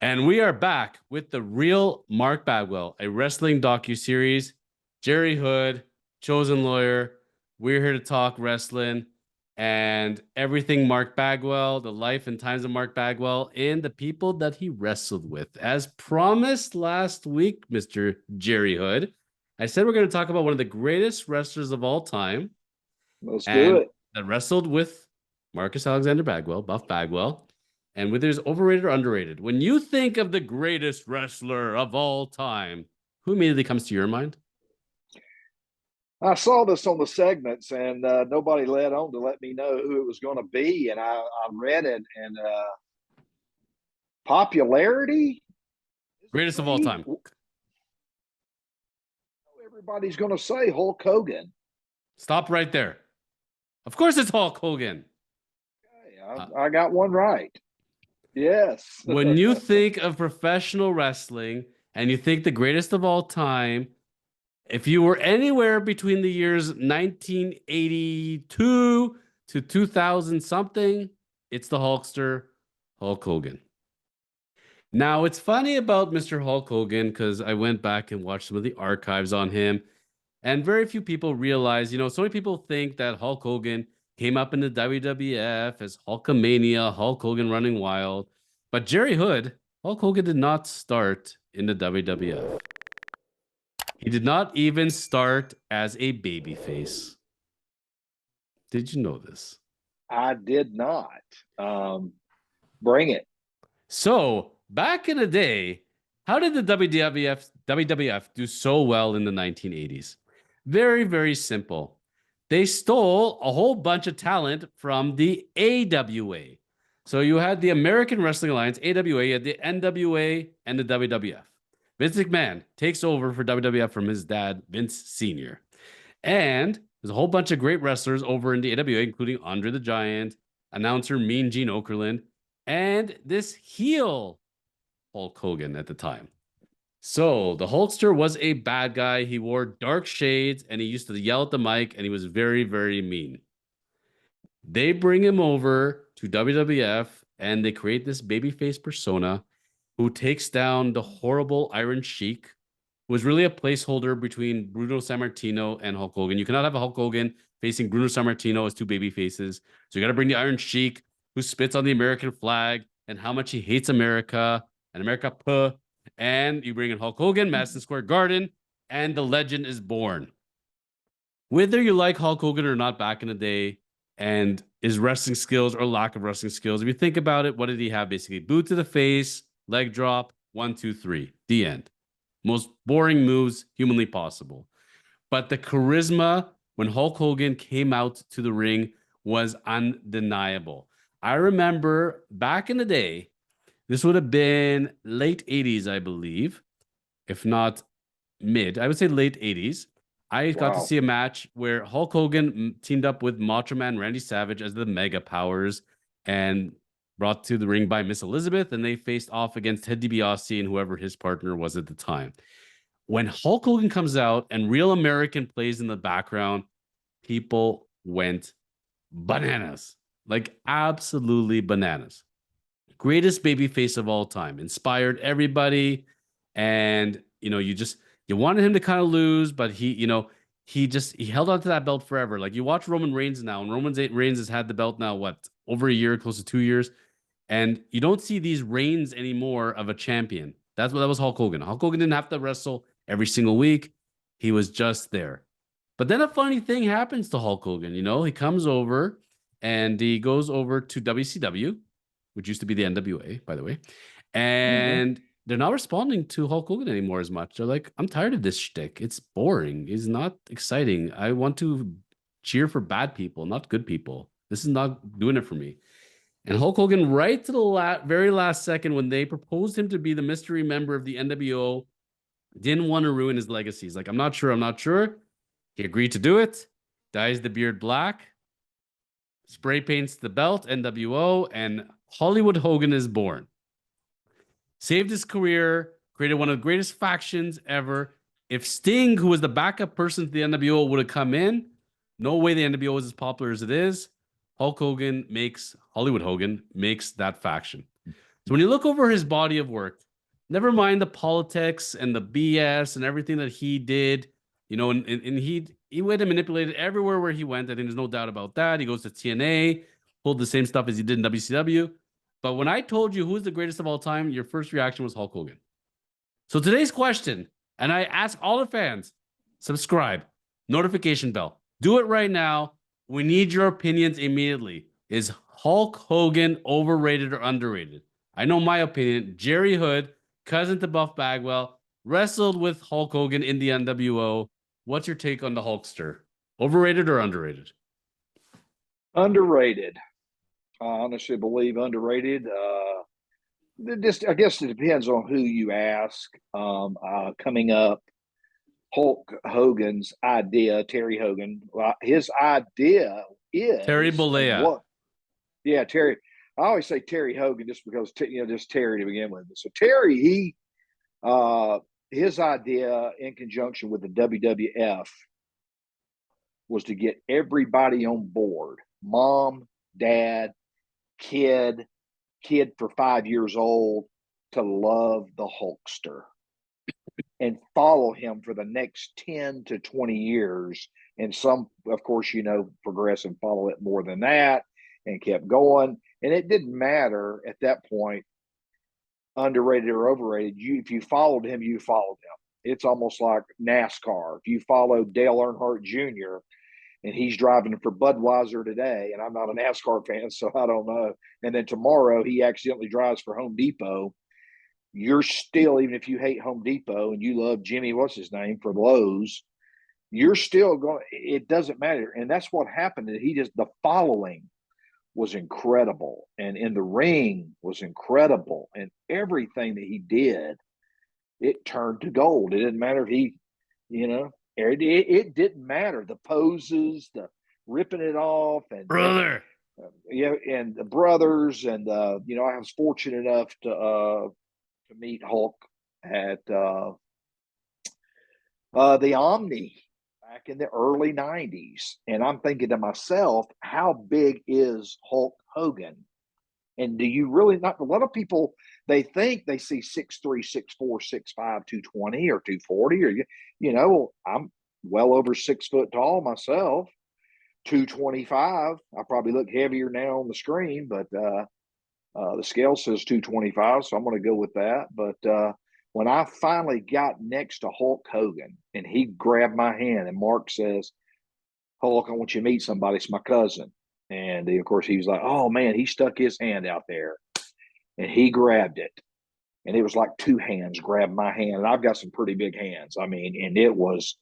And we are back with the real Mark Bagwell, a wrestling docuseries. Jerry Hood, chosen lawyer. We're here to talk wrestling and everything Mark Bagwell, the life and times of Mark Bagwell, and the people that he wrestled with. As promised last week, Mr. Jerry Hood, I said we're going to talk about one of the greatest wrestlers of all time. Let's do it. That wrestled with Marcus Alexander Bagwell, Buff Bagwell. And whether it's overrated or underrated, when you think of the greatest wrestler of all time, who immediately comes to your mind? I saw this on the segments, and nobody led on to let me know who it was going to be. And I read it, and popularity, Greatest of all time. Everybody's going to say Hulk Hogan. Stop right there. Of course, it's Hulk Hogan. Okay, I got one right. Yes. When you think of professional wrestling and you think the greatest of all time, if you were anywhere between the years 1982 to 2000 something, it's the Hulkster, Hulk Hogan. Now, it's funny about Mr. Hulk Hogan because I went back and watched some of the archives on him, and very few people realize, so many people think that Hulk Hogan came up in the WWF as Hulkamania, Hulk Hogan Running Wild. But Jerry Hood, Hulk Hogan did not start in the WWF. He did not even start as a babyface. Did you know this? I did not. Bring it. So, back in the day, how did the WWF do so well in the 1980s? Very, very simple. They stole a whole bunch of talent from the AWA. So you had the American Wrestling Alliance, AWA, you had the NWA, and the WWF. Vince McMahon takes over for WWF from his dad, Vince Sr. And there's a whole bunch of great wrestlers over in the AWA, including Andre the Giant, announcer Mean Gene Okerlund, and this heel Hulk Hogan at the time. So the Hulkster was a bad guy. He wore dark shades and he used to yell at the mic and he was very, very mean. They bring him over to WWF and they create this babyface persona who takes down the horrible Iron Sheik, who was really a placeholder between Bruno Sammartino and Hulk Hogan. You cannot have a Hulk Hogan facing Bruno Sammartino as two baby faces. So you got to bring the Iron Sheik who spits on the American flag and how much he hates America and America puh. And you bring in Hulk Hogan, Madison Square Garden, and the legend is born. Whether you like Hulk Hogan or not back in the day, and his wrestling skills or lack of wrestling skills, if you think about it, what did he have basically? Boot to the face, leg drop, 1, 2, 3, the end. Most boring moves humanly possible. But the charisma when Hulk Hogan came out to the ring was undeniable. I remember back in the day, this would have been late 80s, I believe, if not mid. I would say late 80s. I got to see a match where Hulk Hogan teamed up with Macho Man Randy Savage as the Mega Powers and brought to the ring by Miss Elizabeth, and they faced off against Ted DiBiase and whoever his partner was at the time. When Hulk Hogan comes out and Real American plays in the background, people went bananas. Like absolutely bananas. Greatest babyface of all time, inspired everybody, and you wanted him to kind of lose, but he held on to that belt forever. Like you watch Roman Reigns now, and Roman Reigns has had the belt now over a year, close to 2 years, and you don't see these reigns anymore of a champion. That was Hulk Hogan. Hulk Hogan didn't have to wrestle every single week; he was just there. But then a funny thing happens to Hulk Hogan. He comes over and he goes over to WCW, which used to be the NWA, by the way. And they're not responding to Hulk Hogan anymore as much. They're like, I'm tired of this shtick. It's boring. It's not exciting. I want to cheer for bad people, not good people. This is not doing it for me. And Hulk Hogan, right to the very last second, when they proposed him to be the mystery member of the NWO, didn't want to ruin his legacy. He's like, I'm not sure. He agreed to do it, dyes the beard black, spray paints the belt, NWO, and Hollywood Hogan is born. Saved his career, created one of the greatest factions ever. If Sting, who was the backup person to the NWO, would have come in, no way the NWO was as popular as it is. Hollywood Hogan makes that faction. So when you look over his body of work, never mind the politics and the BS and everything that he did, and he went and manipulated everywhere where he went. I think there's no doubt about that. He goes to TNA, pulled the same stuff as he did in WCW. But when I told you who's the greatest of all time, your first reaction was Hulk Hogan. So today's question, and I ask all the fans, subscribe, notification bell. Do it right now. We need your opinions immediately. Is Hulk Hogan overrated or underrated? I know my opinion. Jerry Hood, cousin to Buff Bagwell, wrestled with Hulk Hogan in the NWO. What's your take on the Hulkster? Overrated or underrated? Underrated. I honestly believe underrated. I guess it depends on who you ask. Coming up, Hulk Hogan's idea, Terry Hogan, his idea Terry is, and Bollea. what? Yeah, Terry. I always say Terry Hogan just because just Terry to begin with. So Terry, his idea in conjunction with the WWF was to get everybody on board: mom, dad, kid, kid for 5 years old, to love the Hulkster and follow him for the next 10 to 20 years. And some, of course, progress and follow it more than that, and kept going. And it didn't matter at that point, underrated or overrated. If you followed him, you followed him. It's almost like NASCAR. If you follow Dale Earnhardt Jr., and he's driving for Budweiser today, and I'm not a NASCAR fan, so I don't know. And then tomorrow he accidentally drives for Home Depot. You're still, even if you hate Home Depot and you love Jimmy, what's his name, for Lowe's, you're still going. It doesn't matter. And that's what happened. The following was incredible, and in the ring was incredible, and everything that he did, it turned to gold. It didn't matter if it didn't matter. The poses, the ripping it off, and Brother. And the brothers, and I was fortunate enough to meet Hulk at the Omni back in the early 90s. And I'm thinking to myself, how big is Hulk Hogan? And do you really not? A lot of people, they think they see 6'3", 6'4", 6'5", 220 or 240, or, I'm well over 6 foot tall myself, 225. I probably look heavier now on the screen, but the scale says 225, so I'm going to go with that. But when I finally got next to Hulk Hogan and he grabbed my hand, and Mark says, Hulk, I want you to meet somebody. It's my cousin. And of course, he was like, oh, man, he stuck his hand out there and he grabbed it. And it was like two hands grabbed my hand. And I've got some pretty big hands. I mean, and it was,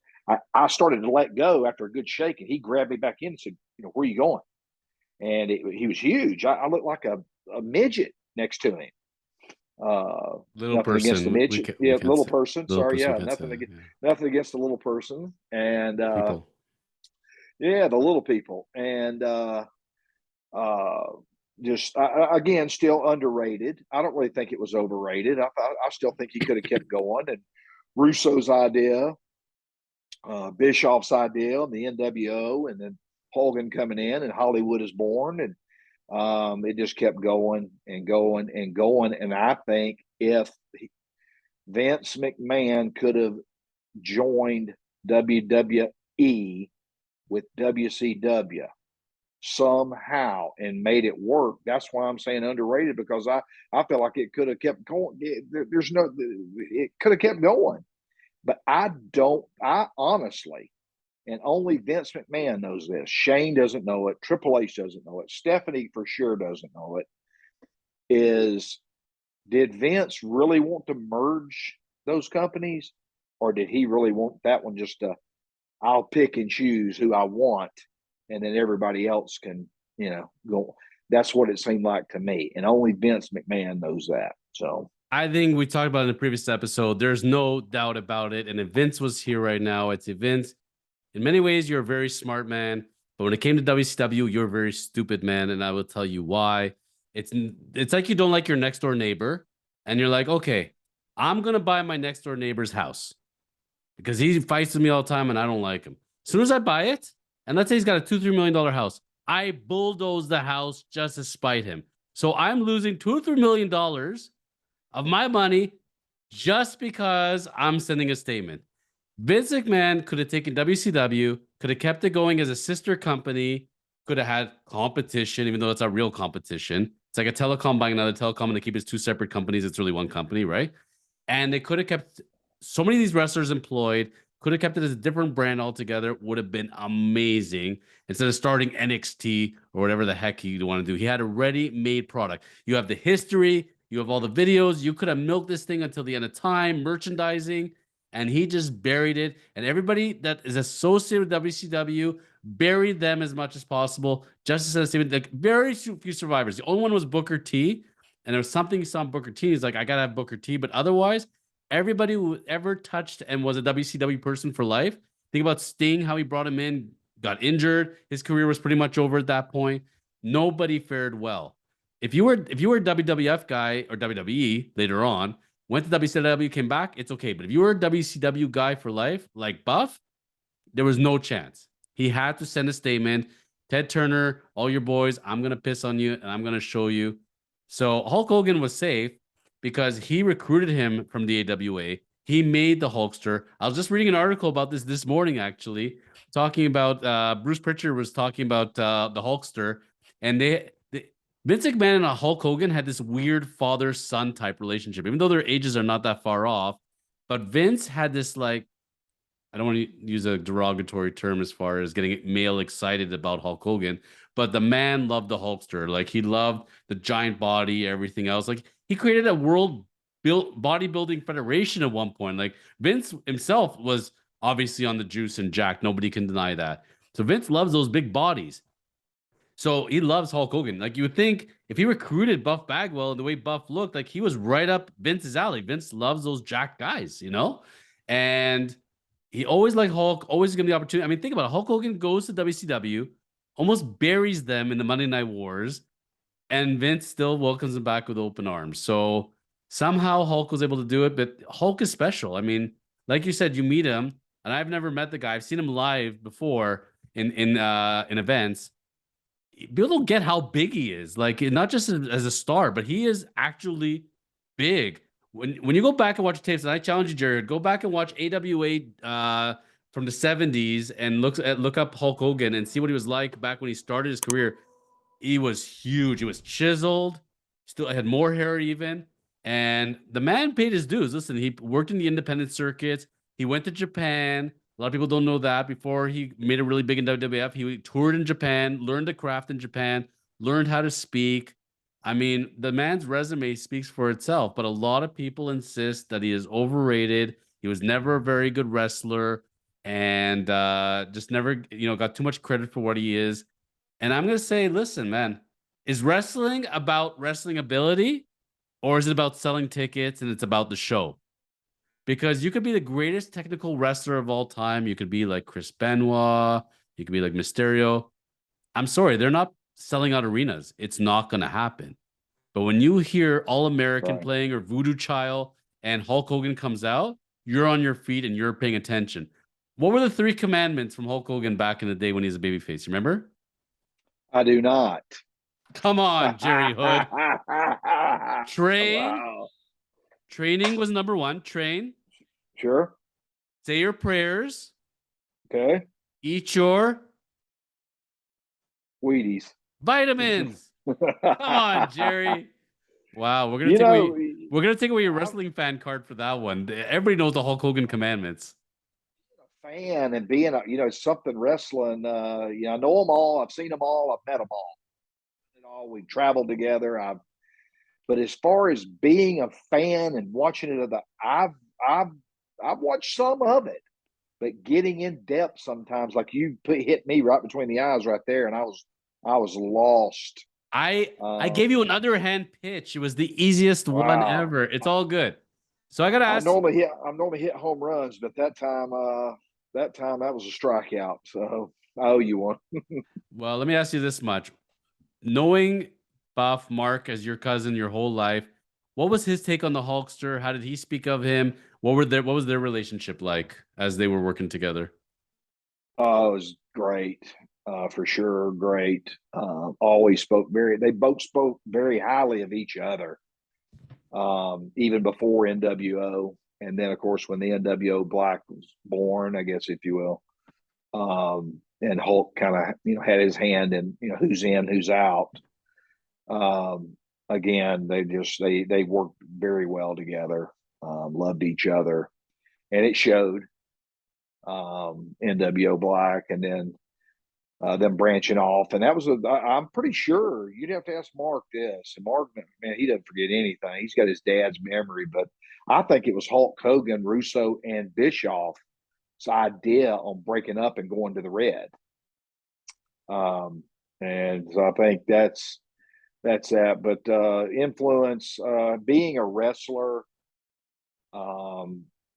I started to let go after a good shake, and he grabbed me back in and said, where are you going? And he was huge. I looked like a midget next to him. Little Nothing person. against the midget. We can't little say, person. little Sorry. person Yeah. can't Nothing say against, that, nothing against the little person. And people. yeah, the little people. And just again, still underrated. I don't really think it was overrated. I still think he could have kept going. And Russo's idea, Bischoff's idea, and the NWO, and then Hogan coming in, and Hollywood is born, and it just kept going and going and going. And I think if Vince McMahon could have joined WWE with WCW somehow and made it work, that's why I'm saying underrated, because I feel like it could have kept going. It could have kept going. But I honestly, and only Vince McMahon knows this. Shane doesn't know it. Triple H doesn't know it. Stephanie for sure doesn't know it. Did Vince really want to merge those companies, or did he really want that one just to, I'll pick and choose who I want, and then everybody else can, go? That's what it seemed like to me. And only Vince McMahon knows that. So I think we talked about it in the previous episode. There's no doubt about it. And if Vince was here right now, it's Vince. In many ways, you're a very smart man. But when it came to WCW, you're a very stupid man. And I will tell you why. It's like you don't like your next door neighbor. And you're like, okay, I'm going to buy my next door neighbor's house because he fights with me all the time and I don't like him. As soon as I buy it, and let's say he's got a $2-3 million house, I bulldoze the house just to spite him. So I'm losing $2 or $3 million of my money just because I'm sending a statement. Vince McMahon could have taken WCW, could have kept it going as a sister company, could have had competition, even though it's a real competition. It's like a telecom buying another telecom and they keep it as two separate companies. It's really one company, right? And they could have kept so many of these wrestlers employed, could have kept it as a different brand altogether, would have been amazing instead of starting NXT or whatever the heck you want to do. He had a ready made product. You have the history, you have all the videos. You could have milked this thing until the end of time, merchandising, and he just buried it. And everybody that is associated with WCW buried them as much as possible. Just as like very few survivors. The only one was Booker T, and there was something he saw in Booker T. He's like, I gotta have Booker T. But otherwise, everybody who ever touched and was a WCW person for life. Think about Sting, how he brought him in, got injured. His career was pretty much over at that point. Nobody fared well. If you were a WWF guy or WWE later on, went to WCW, came back, it's okay. But if you were a WCW guy for life, like Buff, there was no chance. He had to send a statement. Ted Turner, all your boys, I'm gonna piss on you and I'm gonna show you. So Hulk Hogan was safe because he recruited him from the AWA. He made the Hulkster. I was just reading an article about this morning, actually, talking about Bruce Pritchard was talking about the Hulkster, and they Vince McMahon and Hulk Hogan had this weird father-son type relationship, even though their ages are not that far off. But Vince had this like I don't want to use a derogatory term as far as getting male excited about Hulk Hogan, but the man loved the Hulkster. Like he loved the giant body, everything else. Like he created a world built bodybuilding federation at one point. Like Vince himself was obviously on the juice and jack. Nobody can deny that. So Vince loves those big bodies. So he loves Hulk Hogan. Like you would think if he recruited Buff Bagwell and the way Buff looked, like he was right up Vince's alley. Vince loves those jack guys, you know? And he always liked Hulk, always give him the opportunity. I mean, think about it. Hulk Hogan goes to WCW, almost buries them in the Monday Night Wars, and Vince still welcomes him back with open arms. So somehow Hulk was able to do it, but Hulk is special. I mean, like you said, you meet him, and I've never met the guy. I've seen him live before in events. People don't get how big he is. Like not just as a star, but he is actually big. When you go back and watch tapes, and I challenge you, Jared, go back and watch AWA from the 70s and look up Hulk Hogan and see what he was like back when he started his career. He was huge. He was chiseled. Still had more hair even. And the man paid his dues. Listen, he worked in the independent circuits. He went to Japan. A lot of people don't know that. Before he made it really big in WWF, he toured in Japan, learned the craft in Japan, learned how to speak. I mean, the man's resume speaks for itself, but a lot of people insist that he is overrated. He was never a very good wrestler and just never, got too much credit for what he is. And I'm going to say, listen, man, is wrestling about wrestling ability or is it about selling tickets and it's about the show? Because you could be the greatest technical wrestler of all time. You could be like Chris Benoit. You could be like Mysterio. I'm sorry, they're not selling out arenas. It's not going to happen. But when you hear All American Right. playing or Voodoo Child and Hulk Hogan comes out, you're on your feet and you're paying attention. What were the three commandments from Hulk Hogan back in the day when he was a babyface? Remember? I do not. Come on, Jerry Hood. Train. Wow. Training was number one. Train. Sure. Say your prayers. Okay. Eat your Wheaties. vitamins. Come on, Jerry. Wow, You know, we're gonna take away your I'm wrestling fan card for that one. Everybody knows the Hulk Hogan commandments. a fan and being something wrestling. I know them all. I've seen them all. I've met them all. We've traveled together. But as far as being a fan and watching it, I've I've watched some of it, but getting in depth sometimes, like you hit me right between the eyes right there, and I was lost. I Um, gave you an underhand pitch. It was the easiest one wow. ever. It's all good. So I gotta I ask you. normally hit I normally hit home runs, but that time that was a strikeout. So I owe you one. Well, let me ask you this much: knowing Buff Mark as your cousin your whole life, what was his take on the Hulkster? How did he speak of him? What was their relationship like as they were working together? Oh, it was great. for sure. Great. They both spoke very highly of each other, even before NWO. And then, of course, when the NWO Black was born, I guess, if you will, and Hulk kind of, had his hand in, who's in, who's out. Again, they worked very well together, loved each other, and it showed. NWO Black, and then them branching off, and that was I'm pretty sure you'd have to ask Mark this, and Mark, man, he doesn't forget anything. He's got his dad's memory, but I think it was Hulk Hogan, Russo, and Bischoff's idea on breaking up and going to the Red. And so I think that's that. But influence, being a wrestler,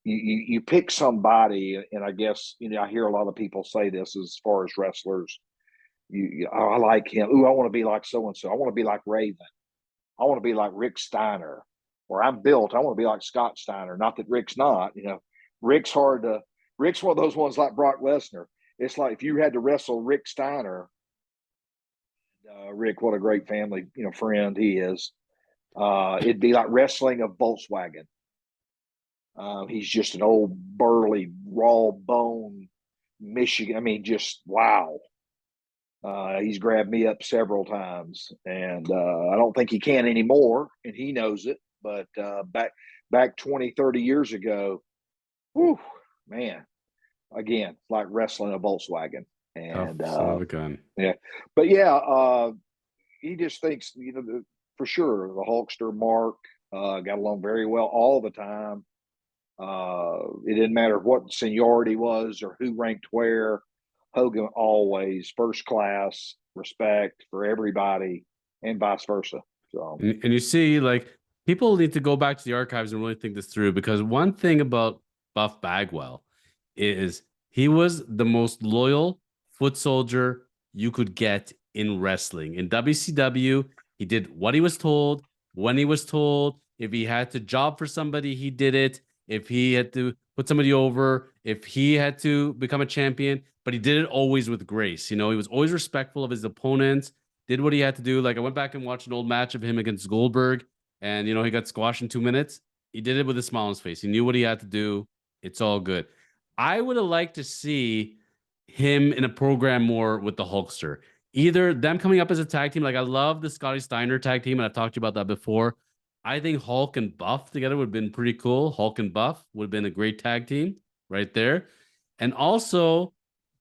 you pick somebody, and I guess I hear a lot of people say this as far as wrestlers. I like him. Ooh, I want to be like so and so. I want to be like Raven. I want to be like Rick Steiner. Or I'm built. I want to be like Scott Steiner. Not that Rick's not. Rick's hard to. Rick's one of those ones like Brock Lesnar. It's like if you had to wrestle Rick Steiner. Rick, what a great family friend he is. It'd be like wrestling a Volkswagen. He's just an old burly raw bone Michigan. I mean, just wow. He's grabbed me up several times, and I don't think he can anymore, and he knows it. But back 20, 30 years ago, whew, man, again, like wrestling a Volkswagen. And son of a gun. Yeah, but yeah, he just thinks for sure the Hulkster Mark got along very well all the time. It didn't matter what seniority was or who ranked where. Hogan always first class respect for everybody, and vice versa. So, and you see, like, people need to go back to the archives and really think this through, because one thing about Buff Bagwell is he was the most loyal foot soldier you could get in wrestling. In WCW, he did what he was told, when he was told. If he had to job for somebody, he did it. If he had to put somebody over, if he had to become a champion, but he did it always with grace. He was always respectful of his opponents, did what he had to do. Like, I went back and watched an old match of him against Goldberg, and he got squashed in 2 minutes. He did it with a smile on his face. He knew what he had to do. It's all good. I would have liked to see him in a program more with the Hulkster. Either them coming up as a tag team. Like, I love the Scotty Steiner tag team, and I've talked to you about that before. I think Hulk and Buff together would have been pretty cool. Hulk and Buff would have been a great tag team right there. And also,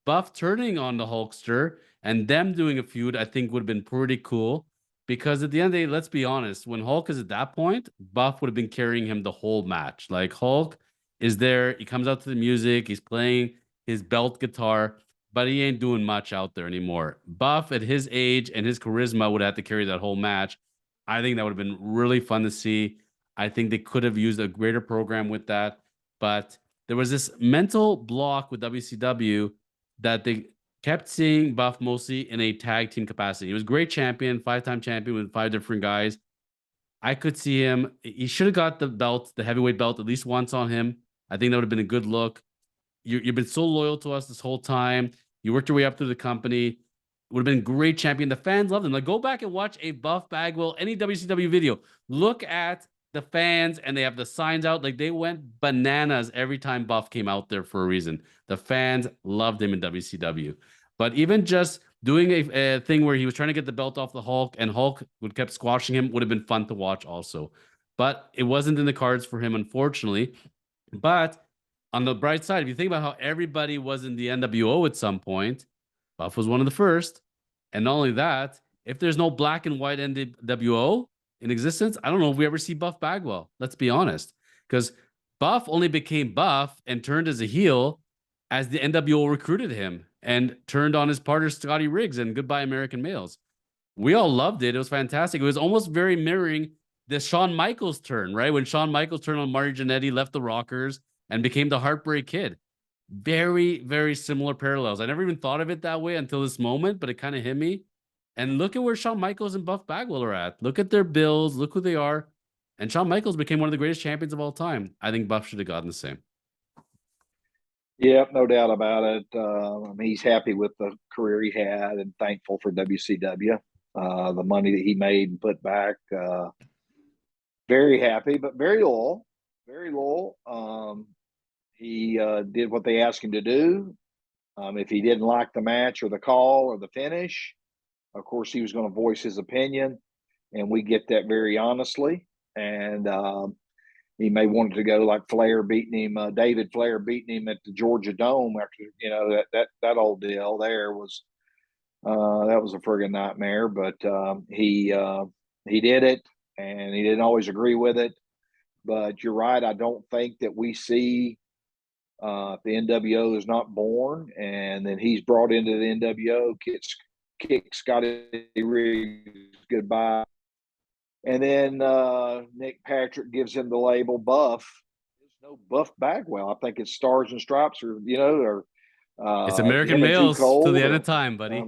Buff turning on the Hulkster and them doing a feud, I think would have been pretty cool. Because at the end of the day, let's be honest, when Hulk is at that point, Buff would have been carrying him the whole match. Like, Hulk is there, he comes out to the music, he's playing his belt guitar, but he ain't doing much out there anymore. Buff, at his age and his charisma, would have to carry that whole match. I think that would have been really fun to see. I think they could have used a greater program with that. But there was this mental block with WCW that they kept seeing Buff mostly in a tag team capacity. He was a great champion, 5-time champion with 5 different guys. I could see him. He should have got the belt, the heavyweight belt, at least once on him. I think that would have been a good look. You've been so loyal to us this whole time. You worked your way up through the company. Would have been great champion. The fans loved him. Like, go back and watch a Buff Bagwell, any WCW video. Look at the fans, and they have the signs out. Like, they went bananas every time Buff came out there for a reason. The fans loved him in WCW. But even just doing a thing where he was trying to get the belt off the Hulk, and Hulk would kept squashing him, would have been fun to watch also. But it wasn't in the cards for him, unfortunately. But on the bright side, if you think about how everybody was in the NWO at some point, Buff was one of the first. And not only that, if there's no black and white NWO in existence, I don't know if we ever see Buff Bagwell. Let's be honest. Because Buff only became Buff and turned as a heel as the NWO recruited him and turned on his partner, Scotty Riggs, and Goodbye American Males. We all loved it. It was fantastic. It was almost very mirroring the Shawn Michaels turn, right? When Shawn Michaels turned on Marty Jannetty, left the Rockers, and became the Heartbreak Kid. Very, very similar parallels. I never even thought of it that way until this moment, but it kind of hit me. And look at where Shawn Michaels and Buff Bagwell are at. Look at their bills. Look who they are. And Shawn Michaels became one of the greatest champions of all time. I think Buff should have gotten the same. Yep, no doubt about it. He's happy with the career he had and thankful for WCW. The money that he made and put back. Very happy, but very loyal. Very loyal. He did what they asked him to do. If he didn't like the match or the call or the finish, of course, he was going to voice his opinion, and we get that very honestly. And he may wanted to go like Flair beating him, David Flair beating him at the Georgia Dome after that old deal. There was that was a friggin' nightmare, but he did it, and he didn't always agree with it. But you're right. I don't think that we see the NWO is not born, and then he's brought into the NWO, kicks Scotty Riggs goodbye, and then Nick Patrick gives him the label Buff. There's no Buff Bagwell. I think it's Stars and Stripes, or It's American him and Too males to the Cold, end of or time, buddy.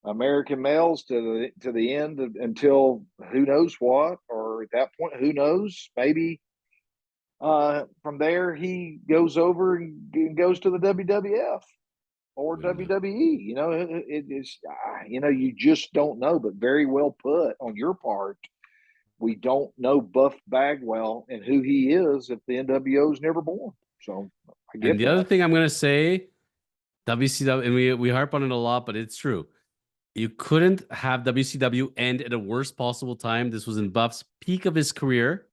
American males to the end until who knows what, or at that point, who knows? Maybe from there he goes over and goes to the WWF or We don't know. WWE. It is you just don't know. But very well put on your part. We don't know Buff Bagwell and who he is if the NWO is never born. So I And get the other that. thing I'm gonna say, WCW, and we harp on it a lot, but it's true. You couldn't have WCW end at a worst possible time. This was in Buff's peak of his career.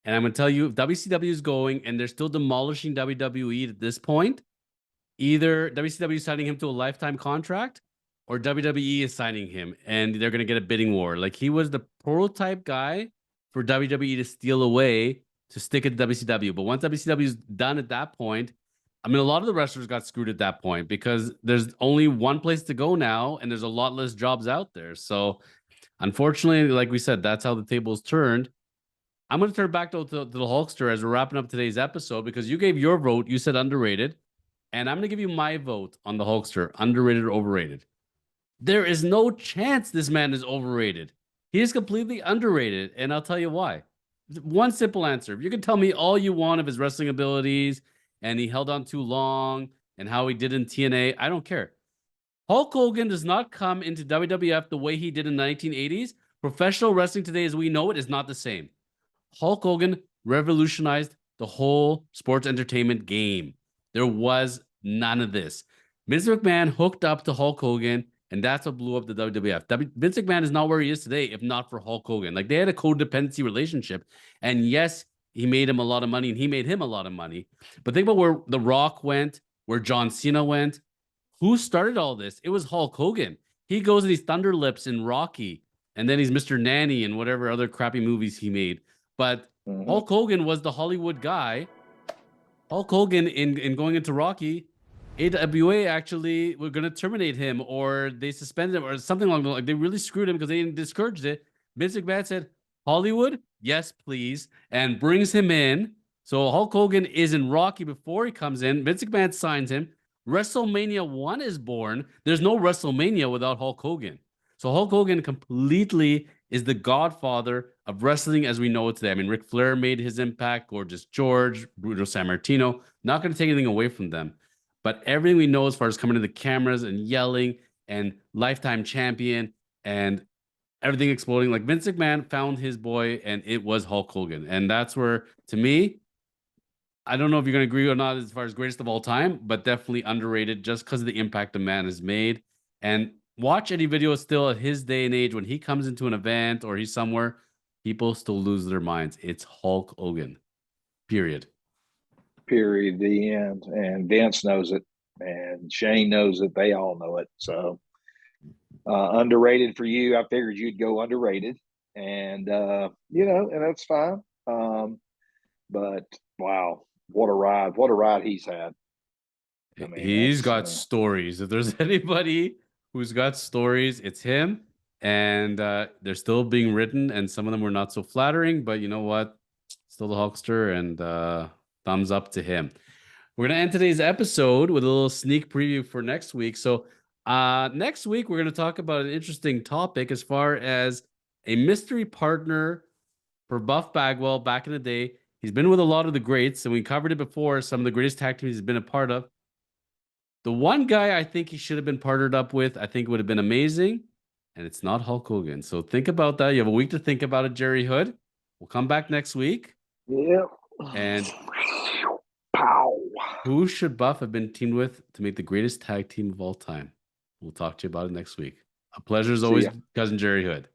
And I'm going to tell you, if WCW is going and they're still demolishing WWE at this point, either WCW is signing him to a lifetime contract or WWE is signing him and they're going to get a bidding war. Like he was the prototype guy for WWE to steal away to stick at WCW. But once WCW is done at that point, I mean, a lot of the wrestlers got screwed at that point because there's only one place to go now and there's a lot less jobs out there. So, unfortunately, like we said, that's how the tables turned. I'm going to turn back to the Hulkster as we're wrapping up today's episode because you gave your vote. You said underrated. And I'm going to give you my vote on the Hulkster, underrated or overrated. There is no chance this man is overrated. He is completely underrated. And I'll tell you why. One simple answer. If you can tell me all you want of his wrestling abilities and he held on too long and how he did in TNA, I don't care. Hulk Hogan does not come into WWF the way he did in the 1980s. Professional wrestling today, as we know it, is not the same. Hulk Hogan revolutionized the whole sports entertainment game. There was none of this. Vince McMahon hooked up to Hulk Hogan, and that's what blew up the WWF. Vince McMahon is not where he is today if not for Hulk Hogan. Like they had a codependency relationship, and yes, he made him a lot of money, and he made him a lot of money. But think about where The Rock went, where John Cena went. Who started all this? It was Hulk Hogan. He goes and he's Thunder Lips in Rocky, and then he's Mr. Nanny and whatever other crappy movies he made. But Mm-hmm. Hulk Hogan was the Hollywood guy. Hulk Hogan in going into Rocky, AWA actually were going to terminate him or they suspended him or something along the like they really screwed him because they discouraged it. Vince McMahon said, "Hollywood, yes, please," and brings him in. So Hulk Hogan is in Rocky before he comes in. Vince McMahon signs him. WrestleMania 1 is born. There's no WrestleMania without Hulk Hogan. So Hulk Hogan completely is the godfather of wrestling as we know it today. I mean, Ric Flair made his impact, Gorgeous George, Bruno Sammartino. Not going to take anything away from them. But everything we know as far as coming to the cameras and yelling and lifetime champion and everything exploding, like Vince McMahon found his boy and it was Hulk Hogan. And that's where, to me, I don't know if you're going to agree or not as far as greatest of all time, but definitely underrated just because of the impact the man has made. And watch any video still at his day and age when he comes into an event or he's somewhere, people still lose their minds. It's Hulk Hogan, period. Period. The end. And Vince knows it, and Shane knows it. They all know it. So underrated for you. I figured you'd go underrated, and and that's fine. But wow, what a ride! What a ride he's had. I mean, He's that's got stories. If there's anybody who's got stories, it's him. And they're still being written, and some of them were not so flattering, but you know what? Still the Hulkster, and thumbs up to him. We're gonna end today's episode with a little sneak preview for next week. So next week we're gonna talk about an interesting topic as far as a mystery partner for Buff Bagwell back in the day. He's been with a lot of the greats, and we covered it before. Some of the greatest tag teams he's been a part of. The one guy I think he should have been partnered up with, I think would have been amazing, and it's not Hulk Hogan. So think about that. You have a week to think about it, Jerry Hood. We'll come back next week. Yeah. And Pow. who should Buff have been teamed with to make the greatest tag team of all time? We'll talk to you about it next week. A pleasure as See always, ya. cousin Jerry Hood.